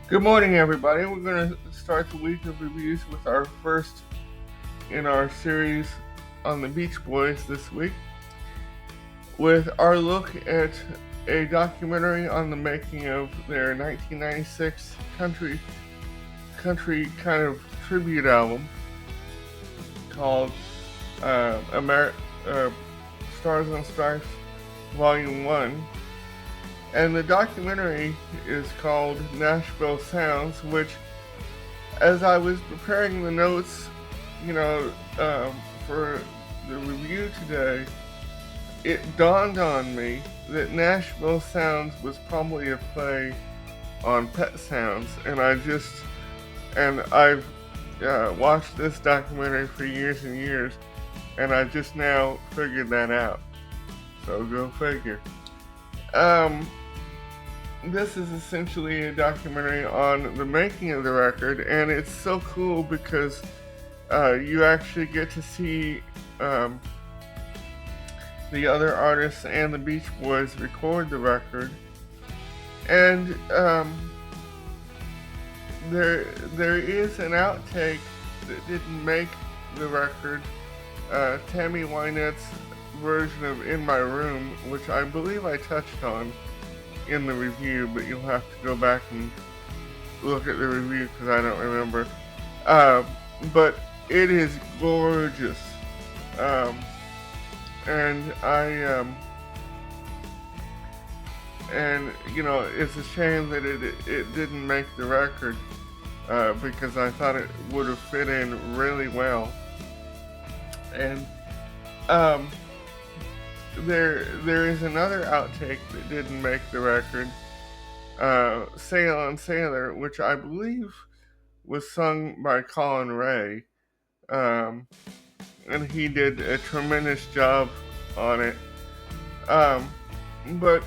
Good morning, everybody. We're going to start the week of reviews with our first in our series on the Beach Boys this week, with our look at a documentary on the making of their 1996 country kind of tribute album called Amer- uh, Stars and Stripes Volume 1. And the documentary is called Nashville Sounds, which, as I was preparing the notes, you know, for the review today, it dawned on me that Nashville Sounds was probably a play on Pet Sounds, and I've watched this documentary for years and years, and I just now figured that out. So go figure. Um, this is essentially a documentary on the making of the record, and it's so cool because you actually get to see the other artists and the Beach Boys record the record, and there is an outtake that didn't make the record. Tammy Wynette's version of "In My Room," which I believe I touched on in the review, but you'll have to go back and look at the review because I don't remember. Uh, but it is gorgeous, um, and and it's a shame that it didn't make the record because I thought it would have fit in really well. And um, there is another outtake that didn't make the record, "Sail on Sailor," which I believe was sung by Colin Ray, um, and he did a tremendous job on it. Um, but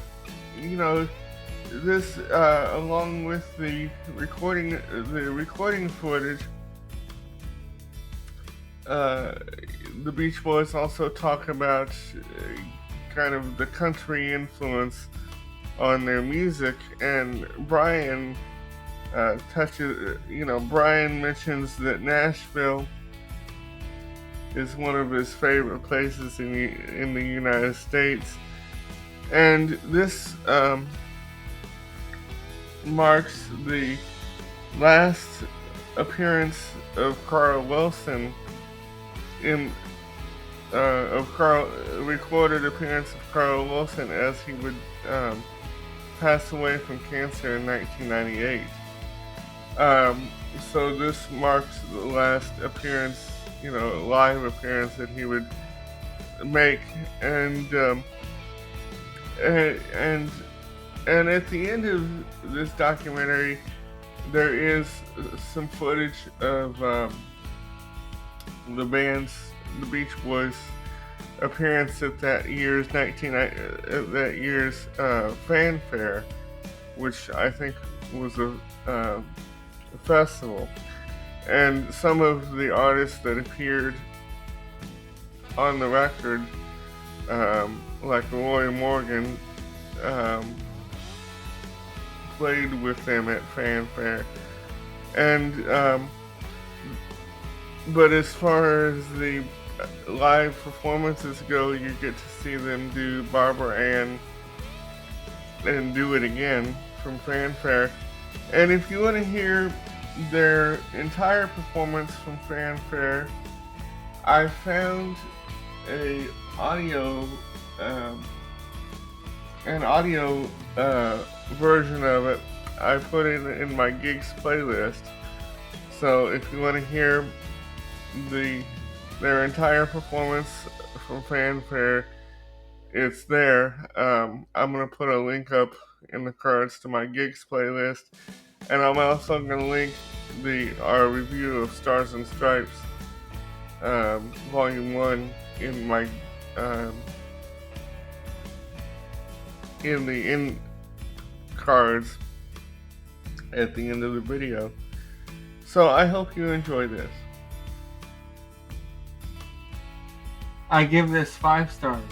you know, this along with the recording footage, uh, the Beach Boys also talk about kind of the country influence on their music, and Brian mentions that Nashville is one of his favorite places in the United States, and this marks the last appearance of Carl Wilson in recorded appearance of Carl Wilson, as he would pass away from cancer in 1998. So this marks the last appearance, live appearance that he would make, and and at the end of this documentary, there is some footage of the Beach Boys appearance at that year's fanfare, which I think was a festival, and some of the artists that appeared on the record, like Roy Morgan, played with them at fanfare, and but as far as the live performances go, you get to see them do Barbara Ann and Do It Again from Fanfare. And if you want to hear their entire performance from Fanfare, I found a audio um, an audio version of it. I put it in my gigs playlist. So if you want to hear their entire performance from Fanfare, it's there. I'm gonna put a link up in the cards to my gigs playlist, and I'm also gonna link our review of Stars and Stripes, Volume 1 in my in the in cards at the end of the video. So I hope you enjoy this. I give this 5 stars.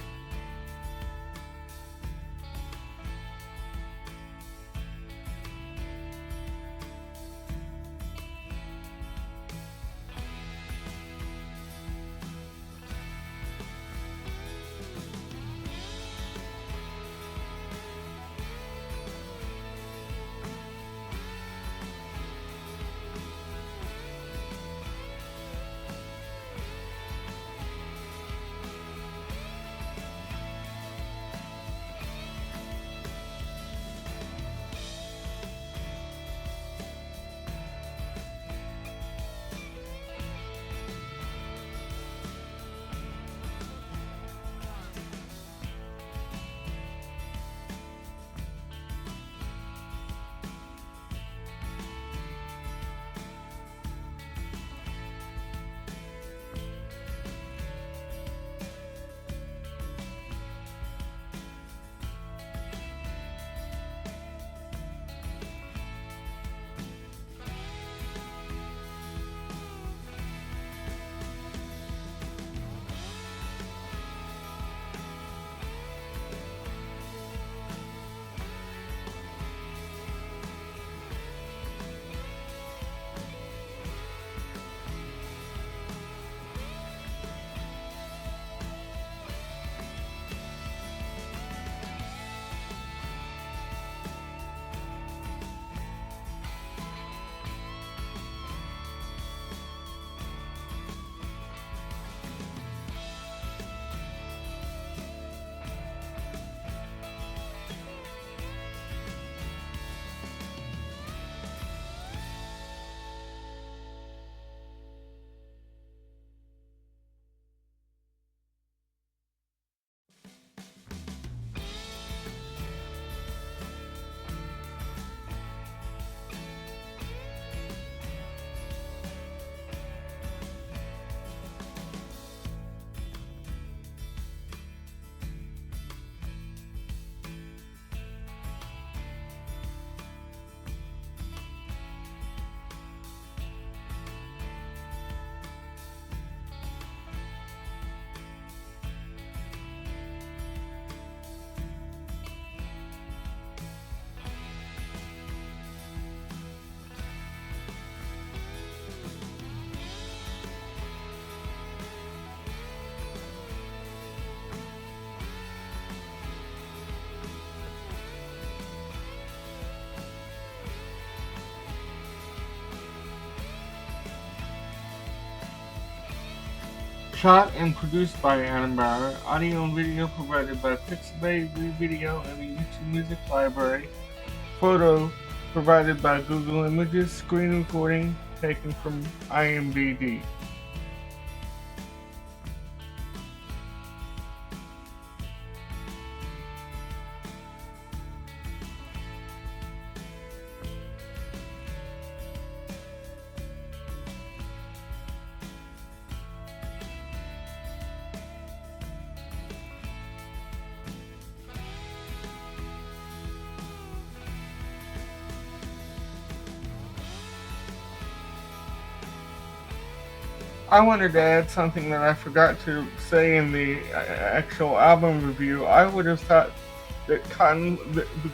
Shot and produced by Adam Bauer. Audio and video provided by Pixabay, Video, and the YouTube Music Library. Photo provided by Google Images. Screen recording taken from IMDb. I wanted to add something that I forgot to say in the actual album review. I would have thought that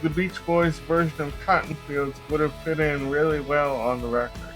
the Beach Boys version of Cotton Fields would have fit in really well on the record.